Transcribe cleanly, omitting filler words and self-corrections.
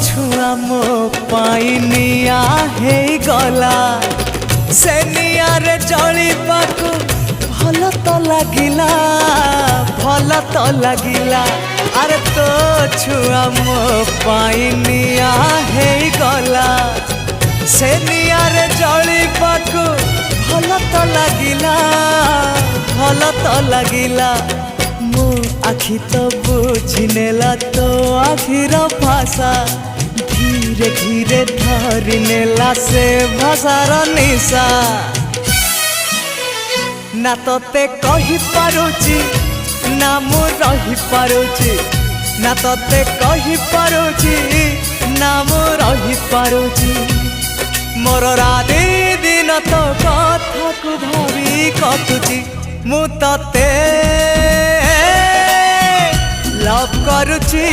छुआ मो पाई निया हे गला से निया रे जलिबाकू भल तो लगिला भल तो लगिला। अरे तो छुआ मो पाई निया हे गला से निया रे जलिबाकू भल तो लगिला भल तो लगिला। मो आखि तो बुझिनेला तो आखिर भाषा धीरे धीरे धरि नेला से भाषार निशा। ना तोते कहि पारुची ना मु रही पारुची ना तोते कहि पारुची ना मु रही पारुची। मोर राति दिन तो कथा को भावी कटुची मु तोते लव करुची।